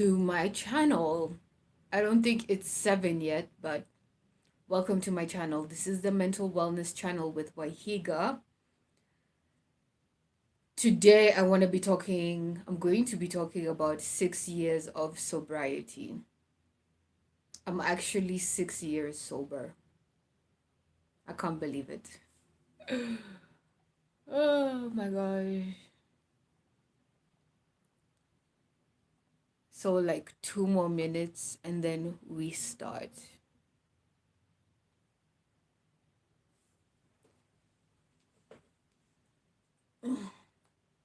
To my channel. I don't think it's 7 yet, but welcome to my channel. This is the mental wellness channel with Waihiga. Today I'm going to be talking about 6 years of sobriety. I'm actually 6 years sober. I can't believe it. Oh my gosh. So like 2 more minutes and then we start.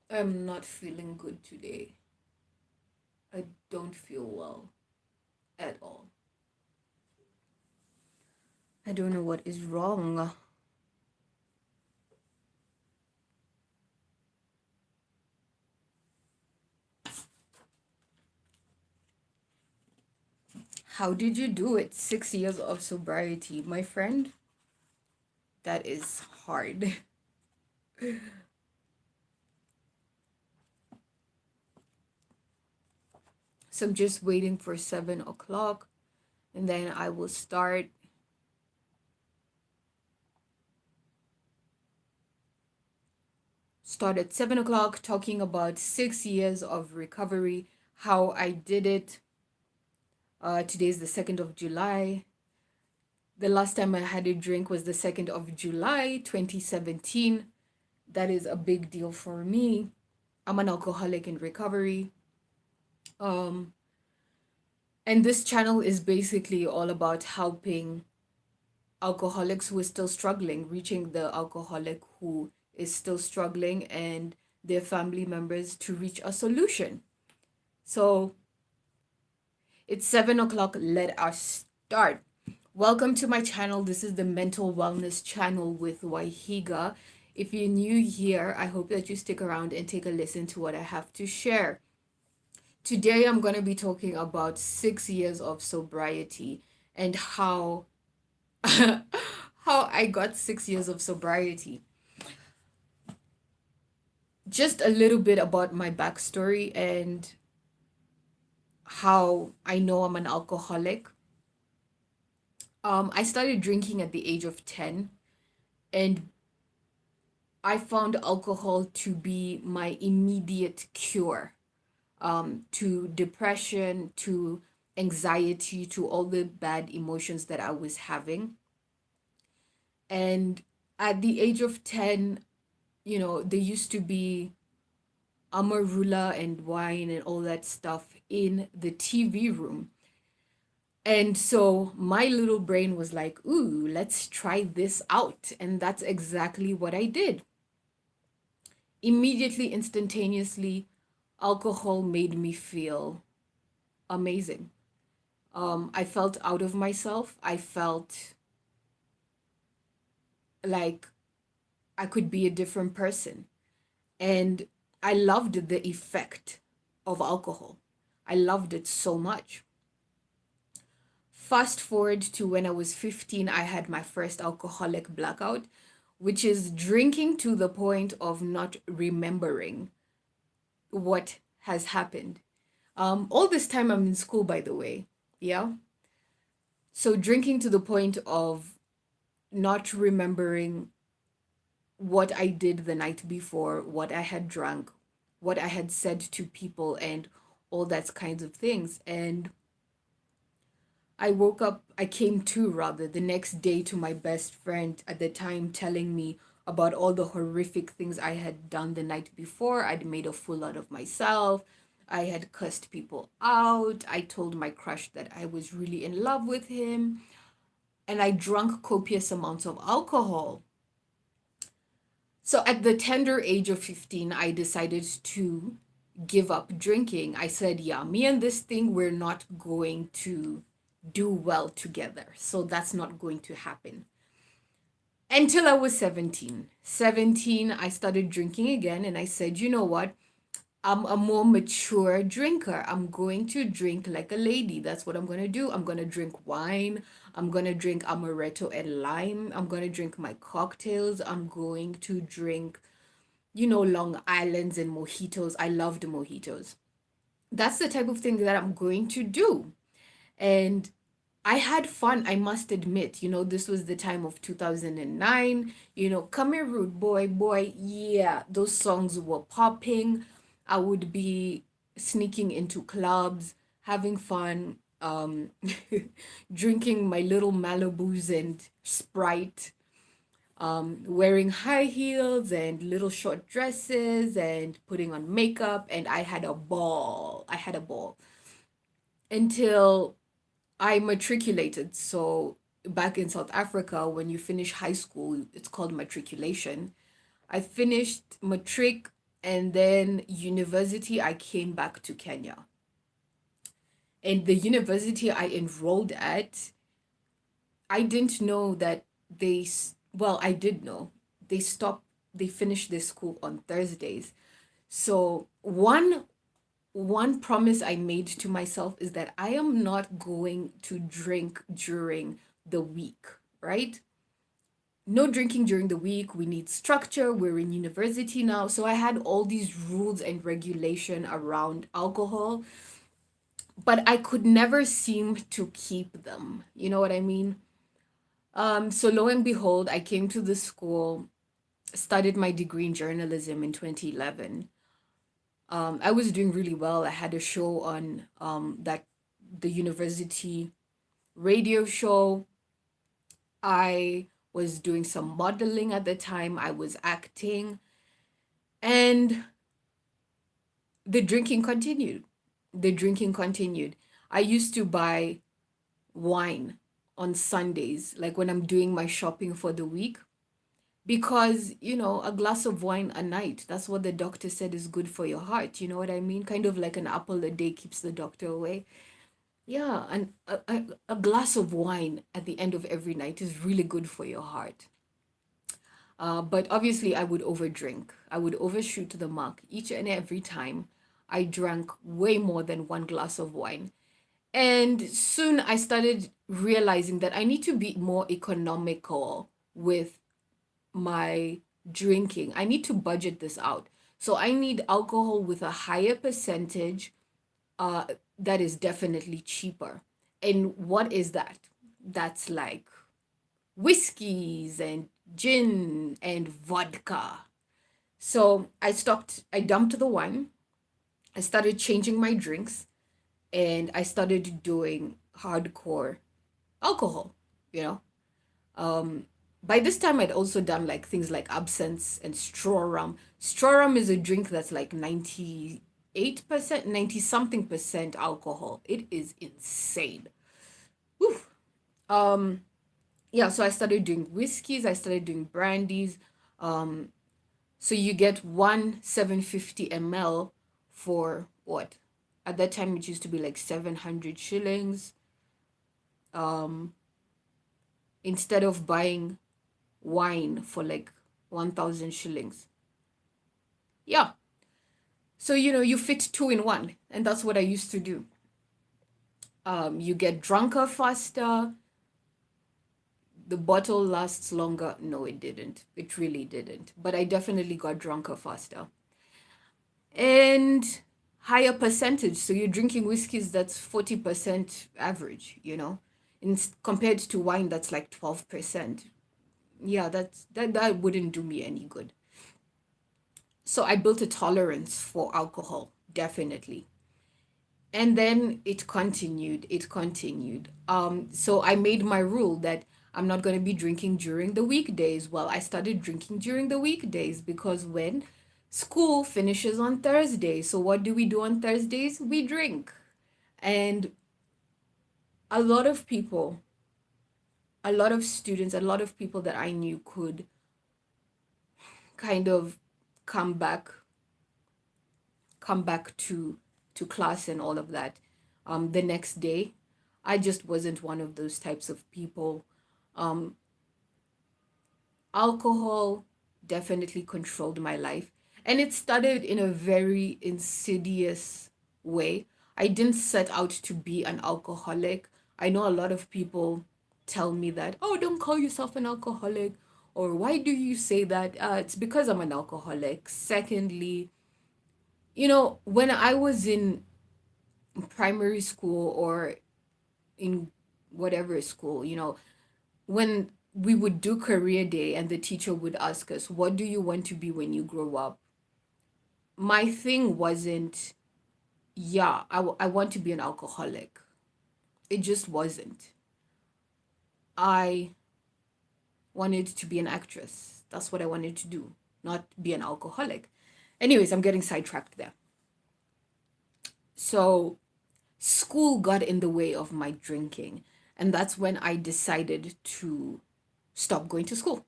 I'm not feeling good today. I don't feel well at all. I don't know what is wrong. How did you do it? 6 years of sobriety, my friend. That is hard. So I'm just waiting for 7 o'clock and then I will start. Start at 7 o'clock talking about 6 years of recovery, how I did it. Today's the 2nd of July. The last time I had a drink was the 2nd of July, 2017. That is a big deal for me. I'm an alcoholic in recovery. Um, and this channel is basically all about helping alcoholics who are still struggling, reaching the alcoholic who is still struggling and their family members to reach a solution. So it's 7 o'clock. Let us start. Welcome to my channel. This is the mental wellness channel with Waihiga. If you're new here, I hope that you stick around and take a listen to what I have to share. Today, I'm going to be talking about 6 years of sobriety and how how I got 6 years of sobriety. Just a little bit about my backstory and how I know I'm an alcoholic. I started drinking at the age of 10, and I found alcohol to be my immediate cure to depression, to anxiety, to all the bad emotions that I was having. And at the age of 10, there used to be amarula and wine and all that stuff in the TV room. And so my little brain was like, ooh, let's try this out. And that's exactly what I did. Immediately, instantaneously, alcohol made me feel amazing. I felt out of myself. I felt like I could be a different person. And I loved the effect of alcohol. I loved it so much. Fast forward to when I was 15, I had my first alcoholic blackout, which is drinking to the point of not remembering what has happened. All this time I'm in school, by the way. Yeah. So drinking to the point of not remembering what I did the night before, what I had drunk, what I had said to people, and all that kinds of things. And I came to rather the next day to my best friend at the time telling me about all the horrific things I had done the night before. I'd made a fool out of myself. I had cussed people out. I told my crush that I was really in love with him. And I drank copious amounts of alcohol. So at the tender age of 15, I decided to give up drinking. I said, yeah, me and this thing, we're not going to do well together. So that's not going to happen. Until I was 17. 17, I started drinking again and I said, you know what? I'm a more mature drinker. I'm going to drink like a lady. That's what I'm going to do. I'm going to drink wine. I'm going to drink amaretto and lime. I'm going to drink my cocktails. I'm going to drink, Long Islands and mojitos. I loved mojitos. that's the type of thing that I'm going to do. And I had fun, I must admit. This was the time of 2009. Come here, rude boy, boy. Yeah, those songs were popping. I would be sneaking into clubs, having fun, drinking my little Malibus and Sprite, wearing high heels and little short dresses and putting on makeup. And I had a ball. I had a ball until I matriculated. So back in South Africa, when you finish high school, it's called matriculation. I finished matric, and then university, I came back to Kenya. And the university I enrolled at, I didn't know that well, I did know. They finished their school on Thursdays. So one promise I made to myself is that I am not going to drink during the week, right? No drinking during the week. We need structure. We're in university now. So I had all these rules and regulation around alcohol, but I could never seem to keep them. You know what I mean? So lo and behold, I came to the school, studied my degree in journalism in 2011. I was doing really well. I had a show on that the university radio show. I was doing some modeling at the time. I was acting, and the drinking continued. The drinking continued. I used to buy wine on Sundays, like when I'm doing my shopping for the week, because, a glass of wine a night, that's what the doctor said is good for your heart. You know what I mean? Kind of like an apple a day keeps the doctor away. Yeah, and a glass of wine at the end of every night is really good for your heart. But obviously, I would overdrink. I would overshoot the mark each and every time. I drank way more than one glass of wine. And soon I started realizing that I need to be more economical with my drinking. I need to budget this out. So I need alcohol with a higher percentage, uh, that is definitely cheaper. And what is that? That's like whiskeys and gin and vodka. So I dumped the wine, I started changing my drinks, and I started doing hardcore alcohol, you know. Um, by this time, I'd also done like things like absinthe and straw rum. Straw rum is a drink that's like 98%, 90 something percent alcohol. It is insane. Whew. Um, yeah, so I started doing whiskeys, I started doing brandies. Um, so you get one 750 ml for what? At that time, it used to be like 700 shillings. Um, Instead of buying wine for like 1,000 shillings. Yeah. So, you fit two in one. And that's what I used to do. You get drunker faster. The bottle lasts longer. No, it didn't. It really didn't. But I definitely got drunker faster. And higher percentage. So you're drinking whiskeys that's 40% average, compared to wine that's like 12%. Yeah, that wouldn't do me any good. So I built a tolerance for alcohol, definitely. And then it continued. So I made my rule that I'm not going to be drinking during the weekdays. Well, I started drinking during the weekdays because when school finishes on Thursday, so what do we do on Thursdays? We drink. And a lot of people, a lot of students, a lot of people that I knew could kind of come back come back to class and all of that, the next day. I just wasn't one of those types of people. um Alcohol definitely controlled my life, and it started in a very insidious way. I didn't set out to be an alcoholic. I know a lot of people tell me that, oh, don't call yourself an alcoholic, or why do you say that? It's because I'm an alcoholic. Secondly, when I was in primary school or in whatever school, when we would do career day and the teacher would ask us, what do you want to be when you grow up? My thing wasn't, yeah, I want to be an alcoholic. It just wasn't. I wanted to be an actress. That's what I wanted to do, not be an alcoholic. Anyways, I'm getting sidetracked there. So, school got in the way of my drinking. And that's when I decided to stop going to school.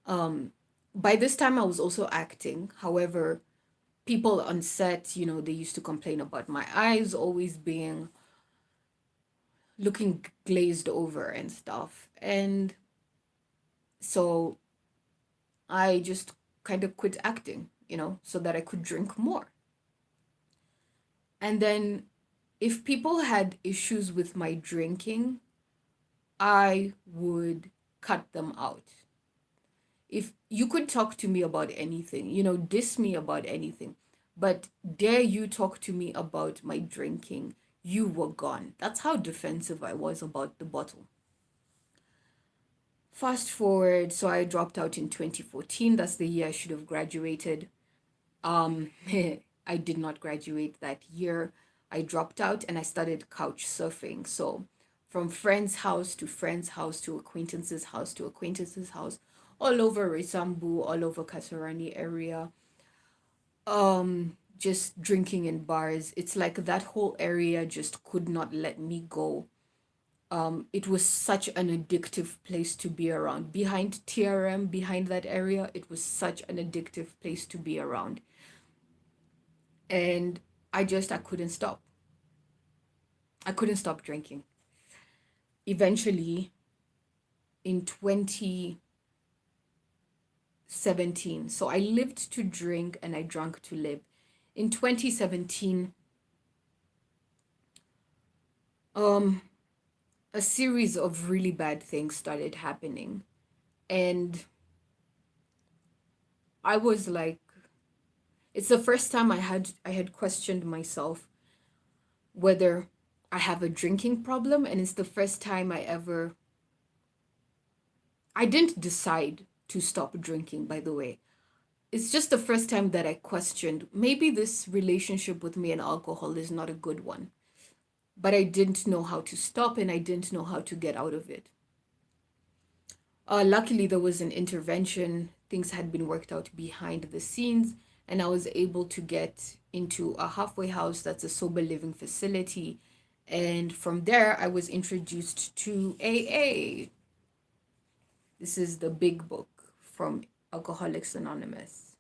By this time, I was also acting. However, people on set, they used to complain about my eyes always being looking glazed over and stuff. And so I just kind of quit acting, so that I could drink more. And then if people had issues with my drinking, I would cut them out. If you could talk to me about anything, diss me about anything, but dare you talk to me about my drinking, you were gone. That's how defensive I was about the bottle. Fast forward, so I dropped out in 2014. That's the year I should have graduated. I did not graduate that year. I dropped out and I started couch surfing. So from friend's house to friend's house to acquaintance's house to acquaintance's house, all over Risambu, all over Kasarani area. Just drinking in bars. It's like that whole area just could not let me go. It was such an addictive place to be around. Behind TRM, behind that area, it was such an addictive place to be around. And I couldn't stop. I couldn't stop drinking. Eventually, in 2017, so I lived to drink and I drank to live. In 2017, a series of really bad things started happening. And I was like, it's the first time I had questioned myself whether I have a drinking problem, and it's the first time I didn't decide to stop drinking, by the way. It's just the first time that I questioned maybe this relationship with me and alcohol is not a good one. But I didn't know how to stop and I didn't know how to get out of it. Luckily, there was an intervention. Things had been worked out behind the scenes, and I was able to get into a halfway house that's a sober living facility. And from there, I was introduced to AA. This is the big book from Alcoholics Anonymous.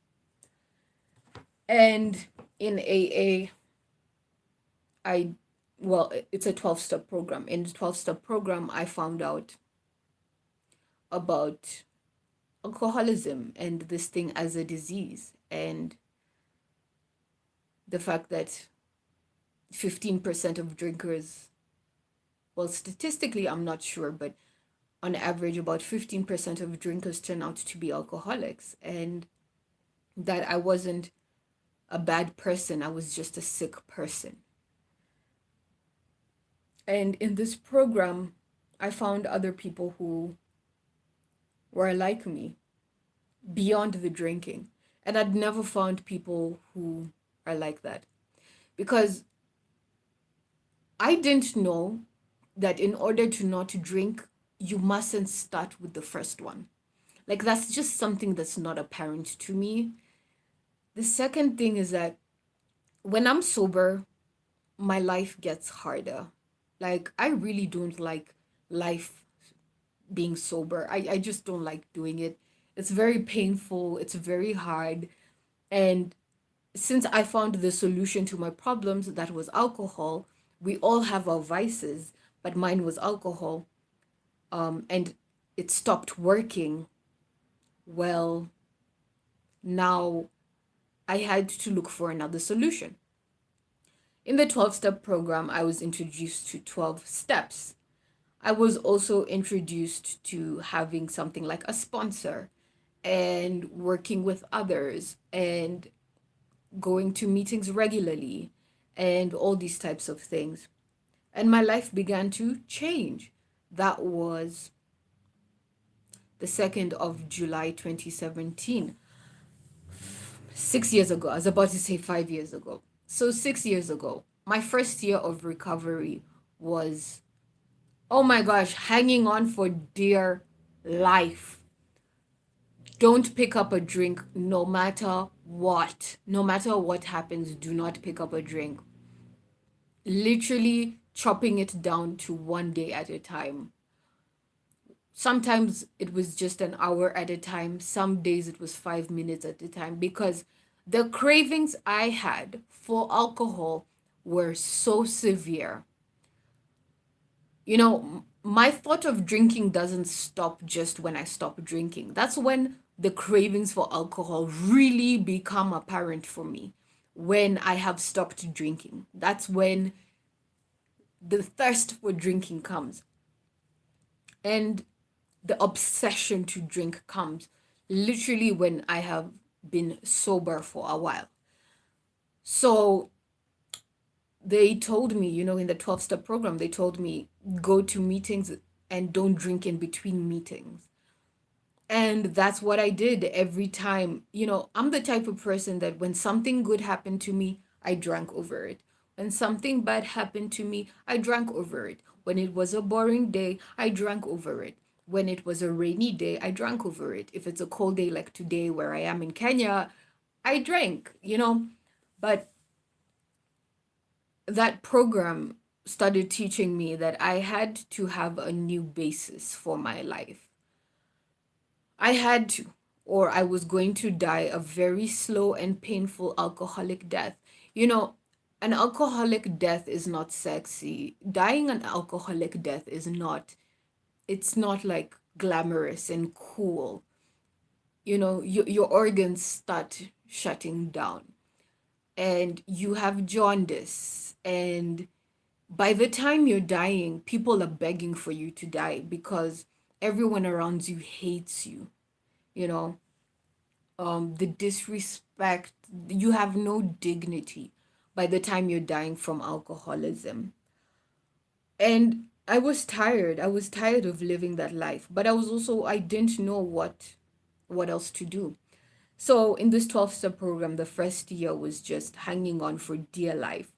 And in AA, it's a 12-step program. In the 12-step program, I found out about alcoholism and this thing as a disease, and the fact that 15% of drinkers, well, statistically, I'm not sure, but on average, about 15% of drinkers turn out to be alcoholics, and that I wasn't a bad person, I was just a sick person. And in this program, I found other people who were like me beyond the drinking. And I'd never found people who are like that, because I didn't know that in order to not drink, you mustn't start with the first one. Like, that's just something that's not apparent to me. The second thing is that when I'm sober, my life gets harder. Like, I really don't like life being sober. I just don't like doing it. It's very painful, it's very hard. And since I found the solution to my problems, that was alcohol, we all have our vices, but mine was alcohol, and it stopped working. Well, now I had to look for another solution. In the 12-step program, I was introduced to 12 steps. I was also introduced to having something like a sponsor and working with others and going to meetings regularly and all these types of things. And my life began to change. That was the 2nd of July 2017. 6 years ago. I was about to say 5 years ago. So 6 years ago, my first year of recovery was, oh my gosh, hanging on for dear life. Don't pick up a drink no matter what. No matter what happens, do not pick up a drink. Literally chopping it down to one day at a time. Sometimes it was just an hour at a time. Some days it was 5 minutes at a time, because the cravings I had for alcohol were so severe. My thought of drinking doesn't stop just when I stop drinking. That's when the cravings for alcohol really become apparent for me. When I have stopped drinking, that's when the thirst for drinking comes. And the obsession to drink comes literally when I have been sober for a while. So they told me, in the 12-step program, they told me go to meetings and don't drink in between meetings. And that's what I did every time. I'm the type of person that when something good happened to me, I drank over it. When something bad happened to me, I drank over it. When it was a boring day, I drank over it. When it was a rainy day, I drank over it. If it's a cold day like today where I am in Kenya, I drank. But that program started teaching me that I had to have a new basis for my life. I had to, or I was going to die a very slow and painful alcoholic death. An alcoholic death is not sexy. Dying an alcoholic death is not, it's not like glamorous and cool. Your organs start shutting down and you have jaundice. And by the time you're dying, people are begging for you to die because everyone around you hates you. You know, the disrespect, you have no dignity by the time you're dying from alcoholism. And I was tired. I was tired of living that life, but I didn't know what else to do. So in this 12-step program, the first year was just hanging on for dear life.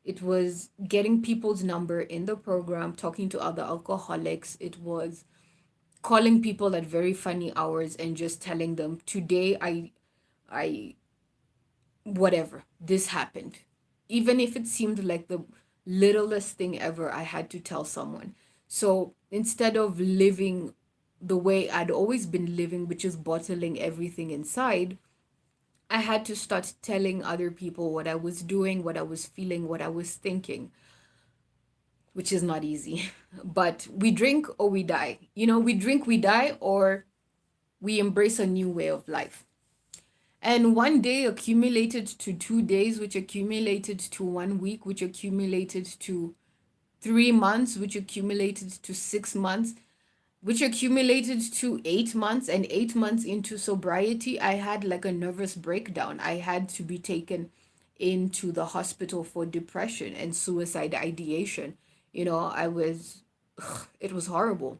It was getting people's number in the program, talking to other alcoholics. It was calling people at very funny hours and just telling them, today I whatever, this happened. Even if it seemed like the littlest thing ever, I had to tell someone. So instead of living the way I'd always been living, which is bottling everything inside, I had to start telling other people what I was doing, what I was feeling, what I was thinking, which is not easy. But we drink or we die. We drink, we die, or we embrace a new way of life. And one day accumulated to 2 days, which accumulated to 1 week, which accumulated to 3 months, which accumulated to 6 months, which accumulated to 8 months. And 8 months into sobriety, I had like a nervous breakdown. I had to be taken into the hospital for depression and suicide ideation. It was horrible.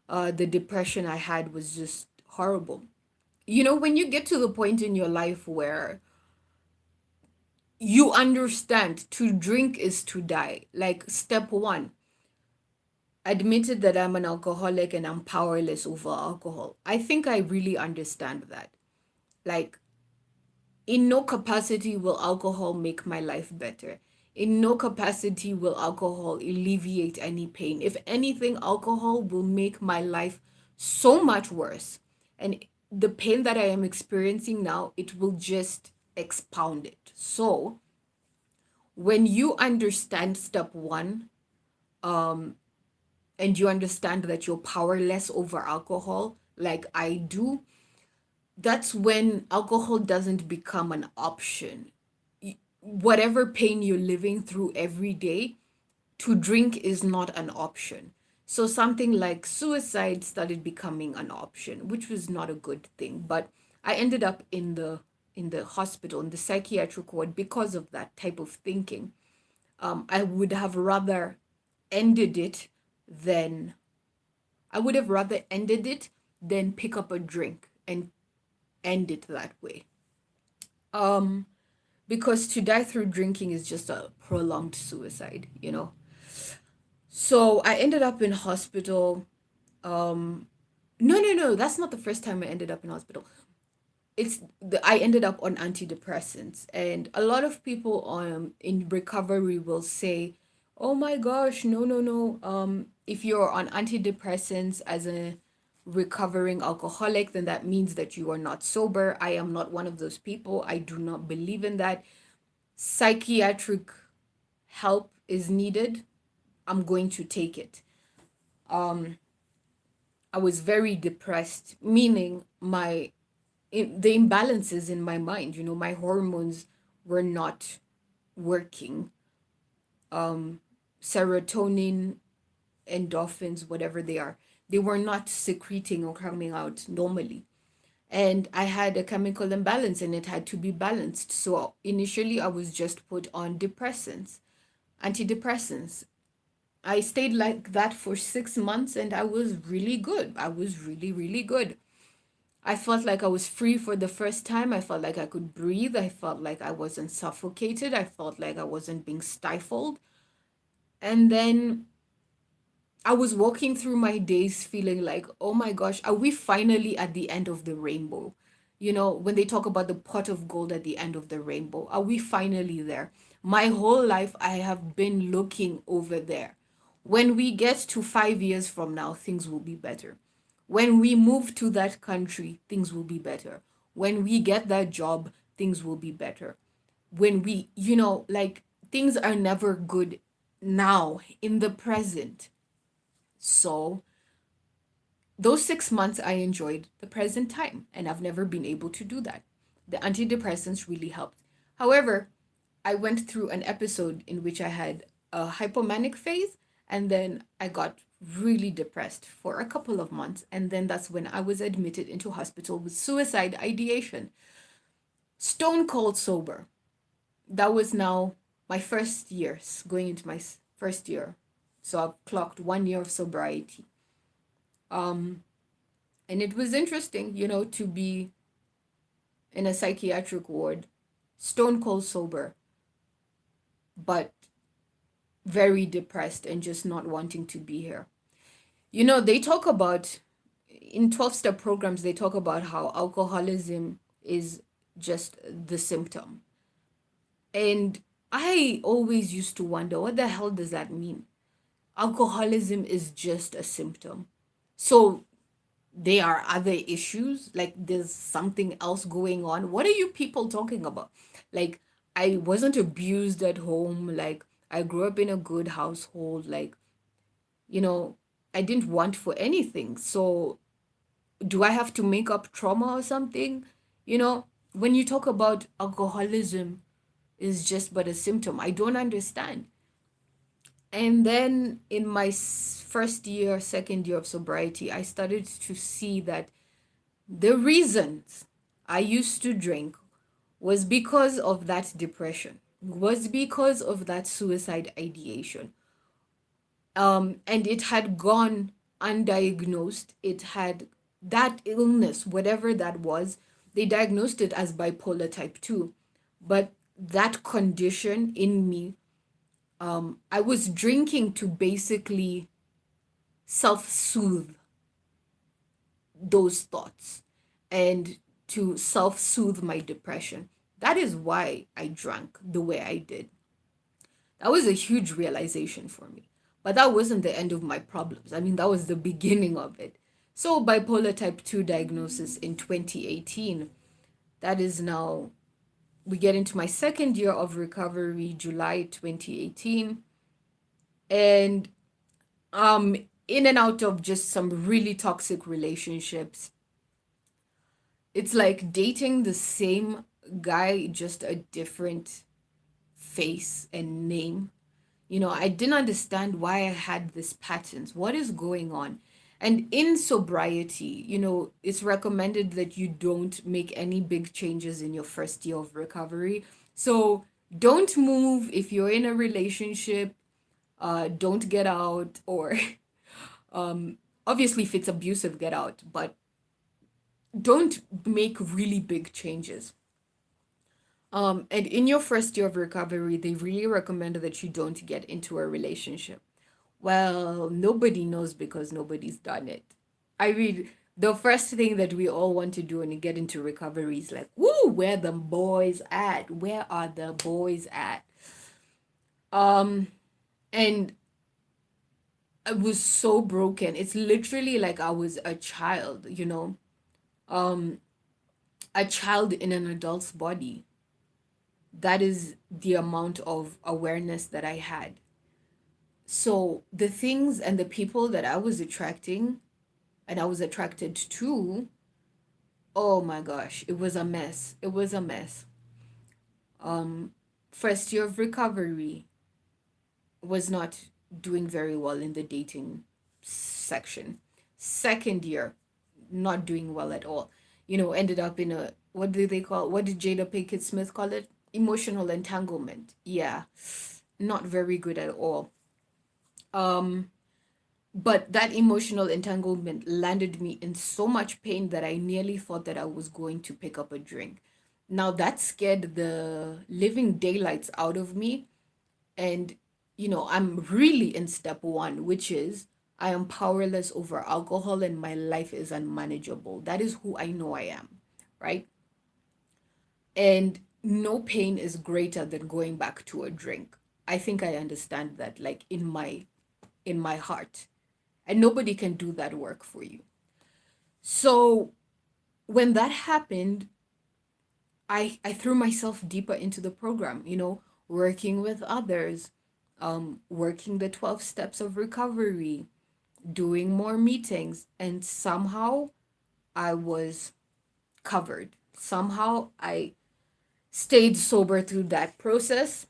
The depression I had was just horrible. When you get to the point in your life where you understand to drink is to die, like step one, admitted that I'm an alcoholic and I'm powerless over alcohol. I think I really understand that. Like, in no capacity will alcohol make my life better. In no capacity will alcohol alleviate any pain. If anything, alcohol will make my life so much worse. And the pain that I am experiencing now, it will just expound it. So, when you understand step one, and you understand that you're powerless over alcohol, like I do, that's when alcohol doesn't become an option. Whatever pain you're living through every day, to drink is not an option. So something like suicide started becoming an option, which was not a good thing. But I ended up in the hospital, in the psychiatric ward, because of that type of thinking. I would have rather ended it than I would have rather ended it than pick up a drink and end it that way. Um, because to die through drinking is just a prolonged suicide, you know. So I ended up in hospital. Um, no, that's not the first time I ended up in hospital. I ended up on antidepressants, and a lot of people in recovery will say, "Oh my gosh, no. If you're on antidepressants as a recovering alcoholic, then that means that you are not sober." I am not one of those people. I do not believe in that. Psychiatric help is needed. I'm going to take it. Um, I was very depressed, meaning the imbalances in my mind, you know, my hormones were not working. Um, Serotonin, endorphins, whatever they were not secreting or coming out normally. And I had a chemical imbalance and it had to be balanced. So initially, I was just put on antidepressants. I stayed like that for 6 months and I was really good. I was really, really good. I felt like I was free for the first time. I felt like I could breathe. I felt like I wasn't suffocated. I felt like I wasn't being stifled. And then I was walking through my days feeling like, oh my gosh, are we finally at the end of the rainbow? You know, when they talk about the pot of gold at the end of the rainbow, are we finally there? My whole life, I have been looking over there. When we get to 5 years from now, things will be better. When we move to that country, things will be better. When we get that job, things will be better. When we, you know, like things are never good now in the present. So those 6 months I enjoyed the present time, and I've never been able to do that. The antidepressants really helped. However, I went through an episode in which I had a hypomanic phase, and then I got really depressed for a couple of months, and then that's when I was admitted into hospital with suicide ideation. Stone cold sober. That was now my first year, going into my first year. So I've clocked 1 year of sobriety. Um, and it was interesting, you know, to be in a psychiatric ward, stone cold sober, but very depressed and just not wanting to be here. You know, they talk about in 12-step programs, they talk about how alcoholism is just the symptom. And I always used to wonder, what the hell does that mean? Alcoholism is just a symptom. So there are other issues, like there's something else going on. What are you people talking about? Like, I wasn't abused at home. Like, I grew up in a good household. Like, you know, I didn't want for anything. So do I have to make up trauma or something? You know, when you talk about alcoholism is just but a symptom, I don't understand. And then in my first year, second year of sobriety, I started to see that the reasons I used to drink was because of that depression, was because of that suicide ideation. And it had gone undiagnosed. It had that illness, whatever that was, they diagnosed it as bipolar type 2. But that condition in me, I was drinking to basically self soothe those thoughts and to self soothe my depression. That is why I drank the way I did. That was a huge realization for me. But that wasn't the end of my problems. I mean, that was the beginning of it. So, bipolar type 2 diagnosis in 2018, that is now, we get into my second year of recovery, July 2018. And in and out of just some really toxic relationships. It's like dating the same guy, just a different face and name. You know, I didn't understand why I had these patterns. What is going on? And in sobriety, you know, it's recommended that you don't make any big changes in your first year of recovery. So Don't move if you're in a relationship. Don't get out, or obviously if it's abusive, get out, but don't make really big changes. And in your first year of recovery, they really recommend that you don't get into a relationship. Well, nobody knows because nobody's done it. I mean, the first thing that we all want to do when we get into recovery is like, woo, where the boys at? Where are the boys at? Um, and I was so broken. It's literally like I was a child, um, a child in an adult's body. That is the amount of awareness that I had. So the things and the people that I was attracting and I was attracted to, oh my gosh, it was a mess. It was a mess. Um, First year of recovery was not doing very well in the dating section. Second year, not doing well at all. Ended up in a, what did Jada Pinkett Smith call it? Emotional entanglement. Yeah, not very good at all. Um, but that emotional entanglement landed me in so much pain that I nearly thought that I was going to pick up a drink. Now that scared the living daylights out of me. And, I'm really in step one, which is I am powerless over alcohol and my life is unmanageable. That is who I know I am, right? And no pain is greater than going back to a drink. I think I understand that, like in my heart. And nobody can do that work for you. So when that happened, I threw myself deeper into the program, working with others, working the 12 steps of recovery, doing more meetings, and somehow I was covered. Somehow I stayed sober through that process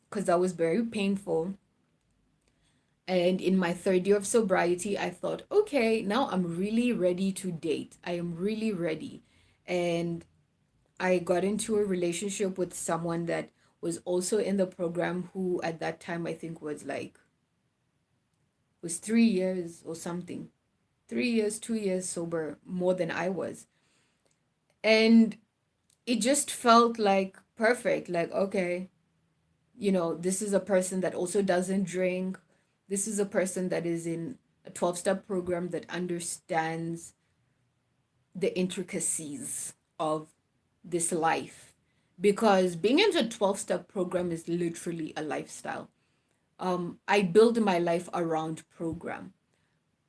because that was very painful. And in my third year of sobriety, I thought, okay, now I'm really ready to date. I am really ready. And I got into a relationship with someone that was also in the program, who at that time I think was 3 years or something. 3 years, 2 years sober, more than I was. And it just felt like perfect. Like, okay, this is a person that also doesn't drink. This is a person that is in a 12-step program that understands the intricacies of this life. Because being in a 12-step program is literally a lifestyle. I build my life around program.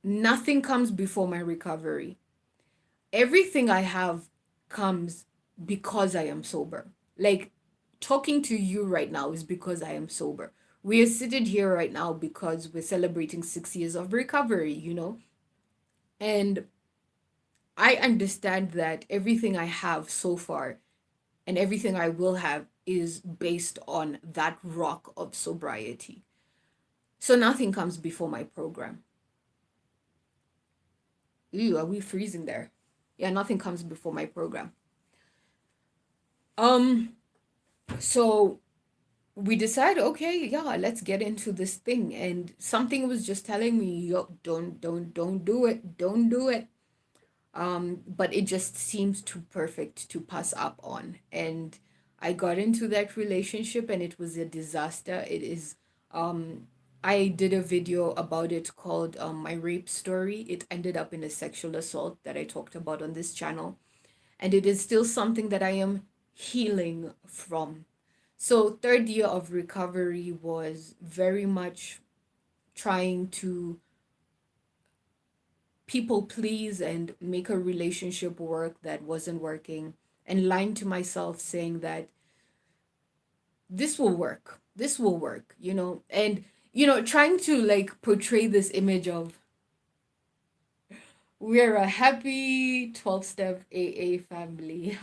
Nothing comes before my recovery. Everything I have comes because I am sober. Like, talking to you right now is because I am sober. We are seated here right now because we're celebrating 6 years of recovery. And I understand that everything I have so far and everything I will have is based on that rock of sobriety. So nothing comes before my program. Ew, are we freezing there? Yeah, nothing comes before my program. Um, so we decide, okay, yeah, let's get into this thing. And something was just telling me, yo, don't do it, don't do it. But it just seems too perfect to pass up on. And I got into that relationship and it was a disaster. It is, I did a video about it called My Rape Story. It ended up in a sexual assault that I talked about on this channel. And it is still something that I am healing from. So, third year of recovery was very much trying to people please and make a relationship work that wasn't working, and lying to myself saying that this will work. This will work, and trying to like portray this image of we're a happy 12-step AA family.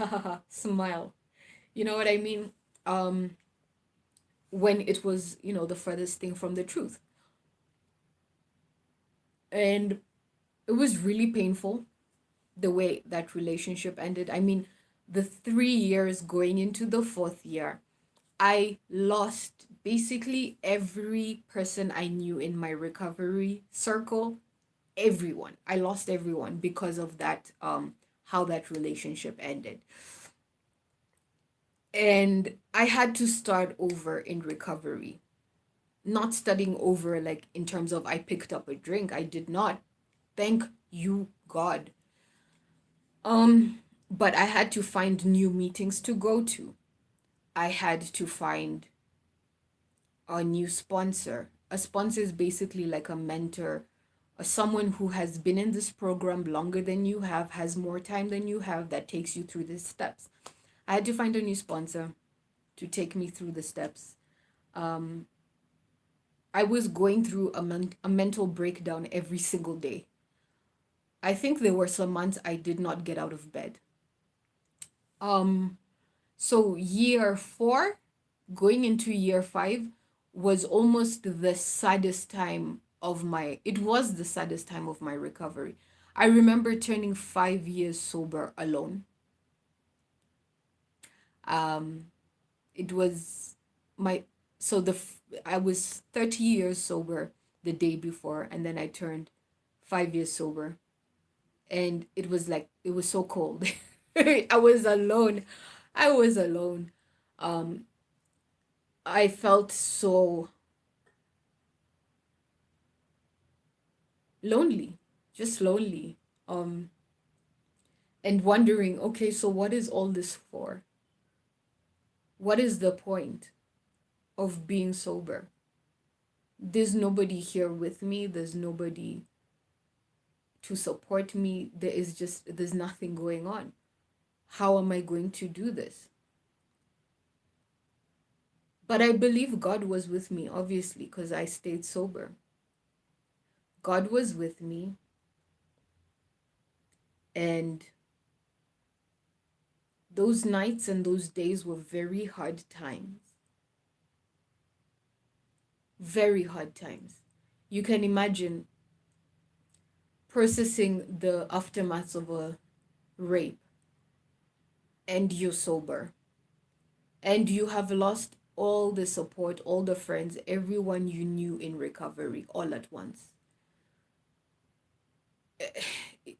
Smile. You know what I mean? Um when it was, the furthest thing from the truth. And it was really painful the way that relationship ended. I mean, the 3 years going into the fourth year, I lost basically every person I knew in my recovery circle. Everyone. I lost everyone because of that, how that relationship ended. And I had to start over in recovery. Not studying over like in terms of I picked up a drink. I did not. Thank you, God. But I had to find new meetings to go to. I had to find a new sponsor. A sponsor is basically like a mentor, someone who has been in this program longer than you have, has more time than you have, that takes you through the steps. I had to find a new sponsor to take me through the steps. I was going through a mental breakdown every single day. I think there were some months I did not get out of bed. So year 4, going into year 5, was almost the saddest time of my, it was the saddest time of my recovery. I remember turning 5 years sober alone. It was my, so I was 30 years sober the day before, and then I turned 5 years sober. And it was like, it was so cold. I was alone. I was alone. I felt so lonely, just lonely. And wondering, okay, so what is all this for? What is the point of being sober? There's nobody here with me. There's nobody to support me. There's nothing going on. How am I going to do this? But I believe God was with me, obviously, because I stayed sober. God was with me. And those nights and those days were very hard times. Very hard times. You can imagine processing the aftermath of a rape, and you're sober, and you have lost all the support, all the friends, everyone you knew in recovery all at once.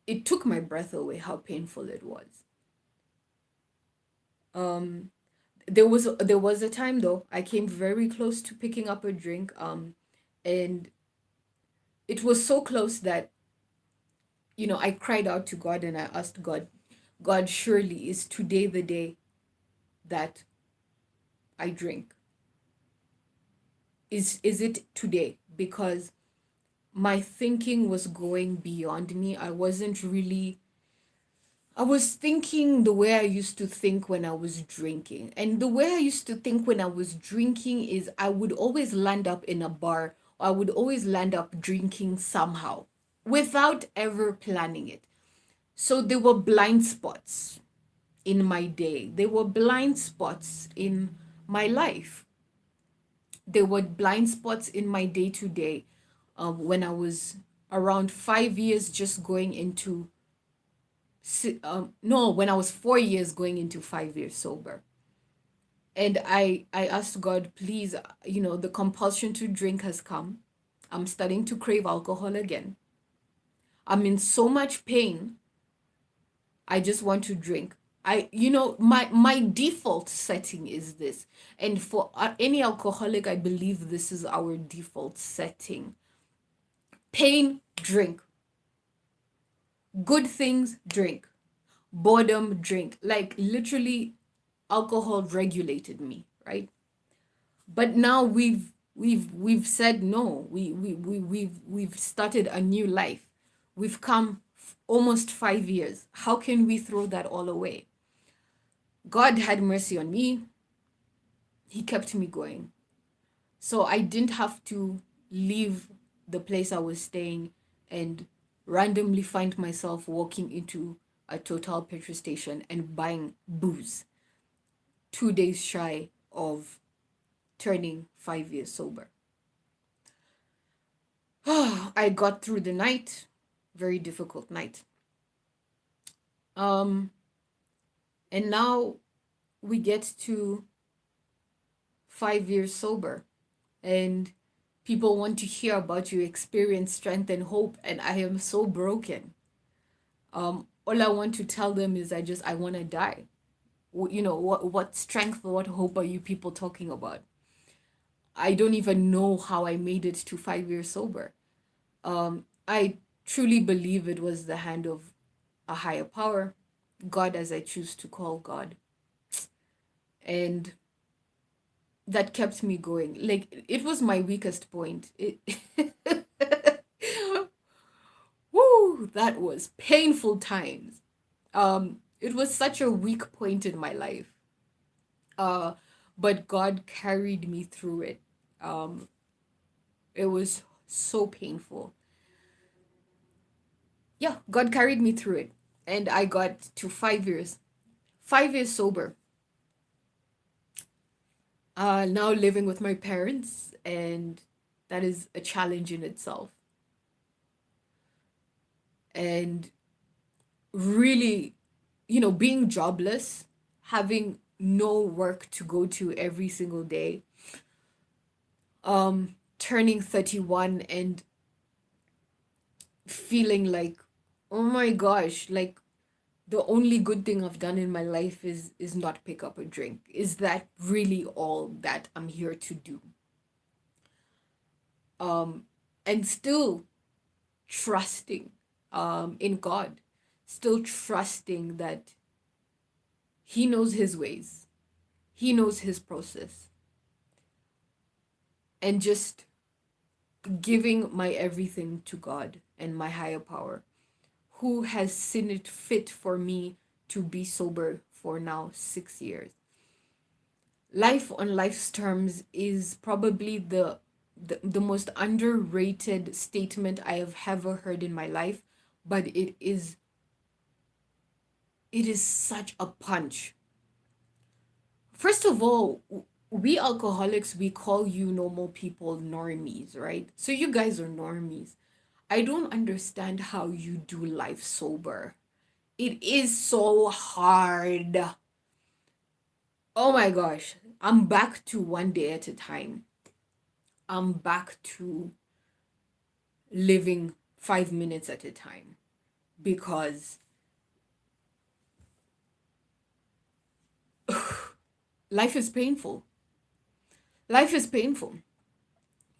It took my breath away how painful it was. There was a time though I came very close to picking up a drink, and it was so close that, I cried out to God and I asked God, God, surely is today the day that I drink? Is it today? Because my thinking was going beyond me. I was thinking the way I used to think when I was drinking. And the way I used to think when I was drinking is I would always land up in a bar, or I would always land up drinking somehow without ever planning it. So there were blind spots in my day. There were blind spots in my life. There were blind spots in my day to day, when I was around 5 years just going into, no, when I was 4 years going into 5 years sober. And I asked God, please, the compulsion to drink has come. I'm starting to crave alcohol again. I'm in so much pain. I just want to drink. My default setting is this. And for any alcoholic, I believe this is our default setting. Pain, drink. Good things, drink. Boredom, drink. Like literally, alcohol regulated me, right? But now we've said no. We've started a new life. We've come almost 5 years. How can we throw that all away? God had mercy on me. He kept me going. So I didn't have to leave the place I was staying and randomly find myself walking into a Total petrol station and buying booze 2 days shy of turning 5 years sober. I got through the night, very difficult night. And now we get to 5 years sober, and people want to hear about your experience, strength, and hope, and I am so broken. All I want to tell them is I want to die. What strength, what hope are you people talking about? I don't even know how I made it to 5 years sober. I truly believe it was the hand of a higher power, God, as I choose to call God, and that kept me going. Like, it was my weakest point. Woo, that was painful times. It was such a weak point in my life. Uh, but God carried me through it. Um, it was so painful. Yeah, God carried me through it. And I got to 5 years. 5 years sober. Now living with my parents, and that is a challenge in itself. And really, being jobless, having no work to go to every single day, turning 31 and feeling like, oh my gosh, like the only good thing I've done in my life is not pick up a drink. Is that really all that I'm here to do? And still trusting in God, still trusting that He knows His ways, He knows His process, and just giving my everything to God and my higher power, who has seen it fit for me to be sober for now 6 years. Life on life's terms is probably the most underrated statement I have ever heard in my life, but it is such a punch. First of all, we alcoholics, we call you normal people normies, right? So you guys are normies. I don't understand how you do life sober. It is so hard. Oh my gosh. I'm back to one day at a time. I'm back to living 5 minutes at a time, because life is painful. Life is painful.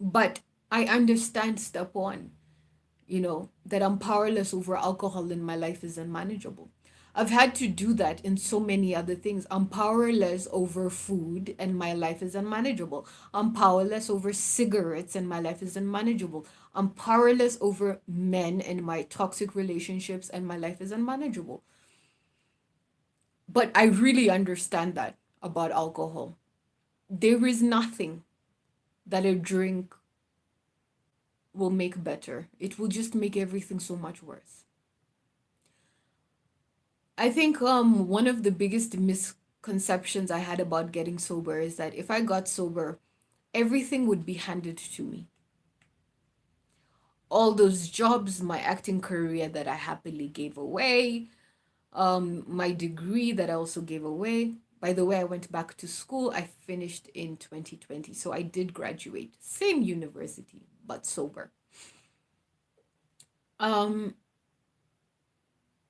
But I understand step one, that I'm powerless over alcohol and my life is unmanageable. I've had to do that in so many other things. I'm powerless over food and my life is unmanageable. I'm powerless over cigarettes and my life is unmanageable. I'm powerless over men and my toxic relationships and my life is unmanageable. But I really understand that about alcohol. There is nothing that a drink will make better. It will just make everything so much worse. I think one of the biggest misconceptions I had about getting sober is that if I got sober, everything would be handed to me. All those jobs, my acting career that I happily gave away, my degree that I also gave away. By the way, I went back to school. I finished in 2020, so I did graduate. Same university, but sober. Um,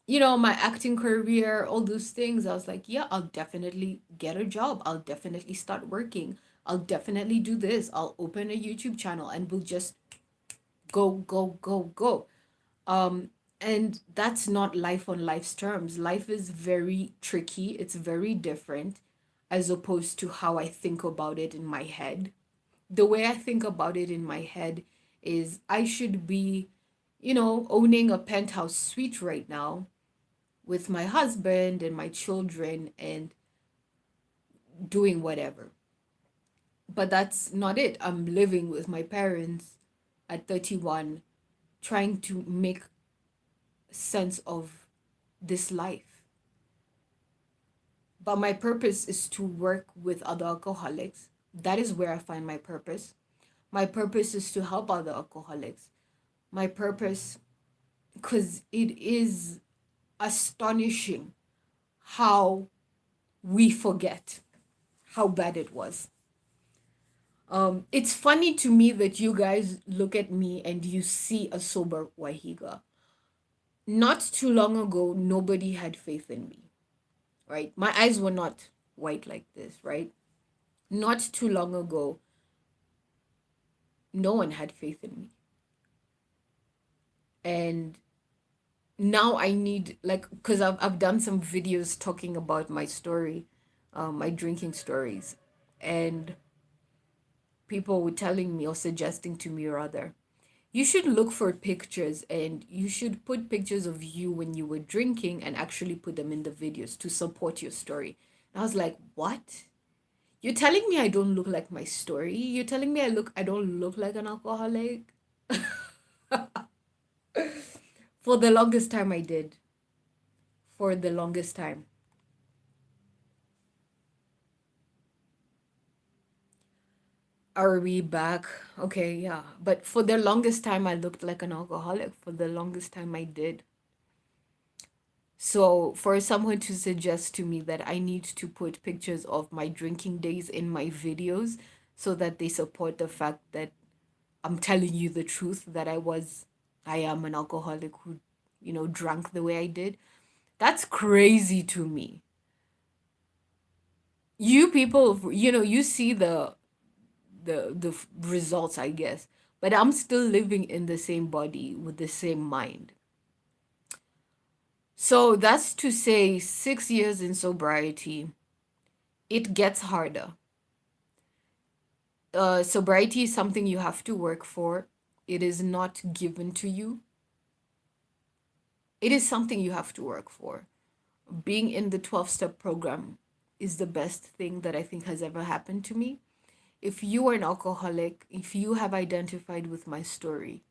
my acting career, all those things, I was like, yeah, I'll definitely get a job. I'll definitely start working. I'll definitely do this. I'll open a YouTube channel and we'll just go, go, go, go. And that's not life on life's terms. Life is very tricky. It's very different as opposed to how I think about it in my head. The way I think about it in my head is I should be, owning a penthouse suite right now with my husband and my children and doing whatever. But that's not it. I'm living with my parents at 31, trying to make sense of this life. But my purpose is to work with other alcoholics. That is where I find my purpose. My purpose is to help other alcoholics. My purpose, because it is astonishing how we forget how bad it was. It's funny to me that you guys look at me and you see a sober Waihiga. Not too long ago, nobody had faith in me, right? My eyes were not white like this, right? Not too long ago, no one had faith in me. And now I need, like, because I've done some videos talking about my story, my drinking stories, and people were telling me or suggesting to me rather, you should look for pictures and you should put pictures of you when you were drinking and actually put them in the videos to support your story. And I was like, what? You're telling me I don't look like my story? You're telling me I don't look like an alcoholic? For the longest time I did. For the longest time. Are we back? Okay, yeah. But for the longest time I looked like an alcoholic. For the longest time I did. So, for someone to suggest to me that I need to put pictures of my drinking days in my videos so that they support the fact that I'm telling you the truth that I am an alcoholic who, drank the way I did, that's crazy to me. You people, you see the results, I guess, but I'm still living in the same body with the same mind. So that's to say, 6 years in sobriety, it gets harder. Sobriety is something you have to work for. It is not given to you. It is something you have to work for. Being in the 12-step program is the best thing that I think has ever happened to me. If you are an alcoholic, if you have identified with my story,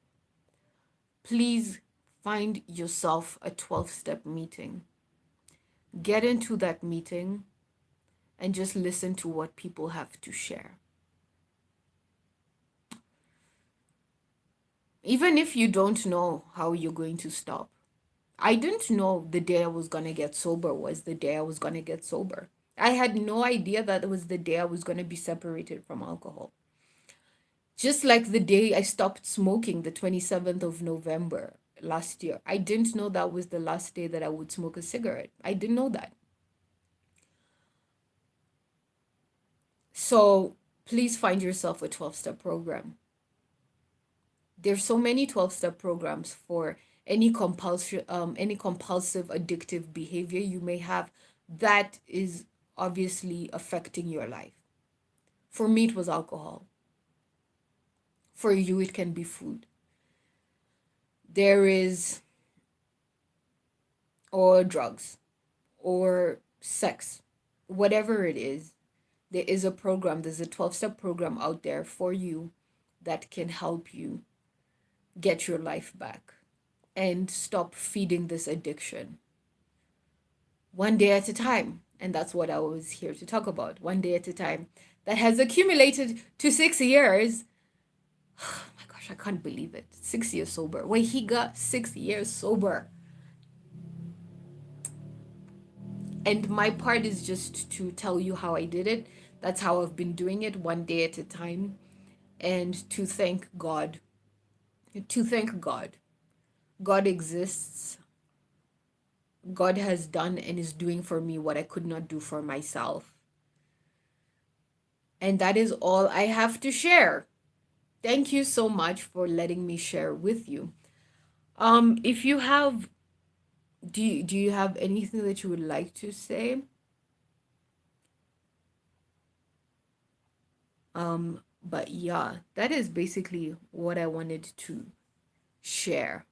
please find yourself a 12-step meeting. Get into that meeting and just listen to what people have to share. Even if you don't know how you're going to stop. I didn't know the day I was going to get sober was the day I was going to get sober. I had no idea that it was the day I was going to be separated from alcohol. Just like the day I stopped smoking, the 27th of November last year. I didn't know that was the last day that I would smoke a cigarette. I didn't know that. So please find yourself a 12-step program. There's so many 12-step programs for any compulsive addictive behavior you may have that is obviously affecting your life. For me, it was alcohol. For you, it can be food. There is, or drugs, or sex, whatever it is, there is a program, there's a 12-step program out there for you that can help you get your life back and stop feeding this addiction one day at a time. And that's what I was here to talk about, one day at a time. That has accumulated to 6 years. Oh my gosh, I can't believe it. 6 years sober. Waihiga, 6 years sober. And my part is just to tell you how I did it. That's how I've been doing it, one day at a time. And to thank God. To thank God. God exists. God has done and is doing for me what I could not do for myself. And that is all I have to share. Thank you so much for letting me share with you. If you have, do you have anything that you would like to say? But yeah, that is basically what I wanted to share.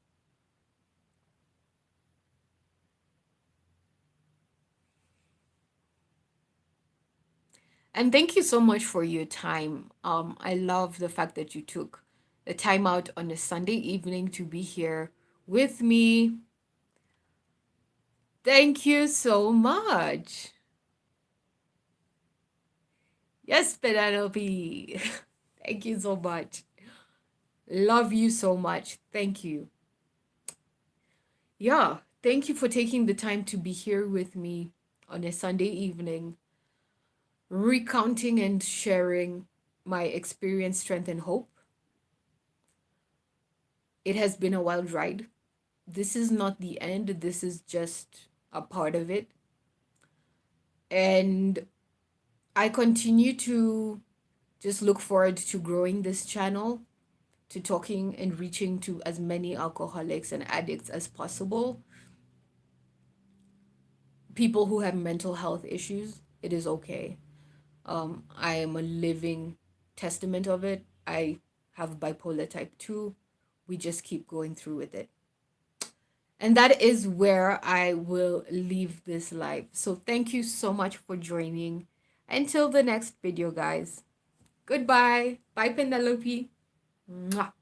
And thank you so much for your time. I love the fact that you took the time out on a Sunday evening to be here with me. Thank you so much. Yes, Penelope. Thank you so much. Love you so much. Thank you. Yeah, thank you for taking the time to be here with me on a Sunday evening, recounting and sharing my experience, strength, and hope. It has been a wild ride. This is not the end, this is just a part of it. And I continue to just look forward to growing this channel, to talking and reaching to as many alcoholics and addicts as possible. People who have mental health issues, it is okay. I am a living testament of it. I have bipolar type 2. We just keep going through with it. And that is where I will leave this live. So thank you so much for joining. Until the next video, guys. Goodbye. Bye, Penelope. Mwah.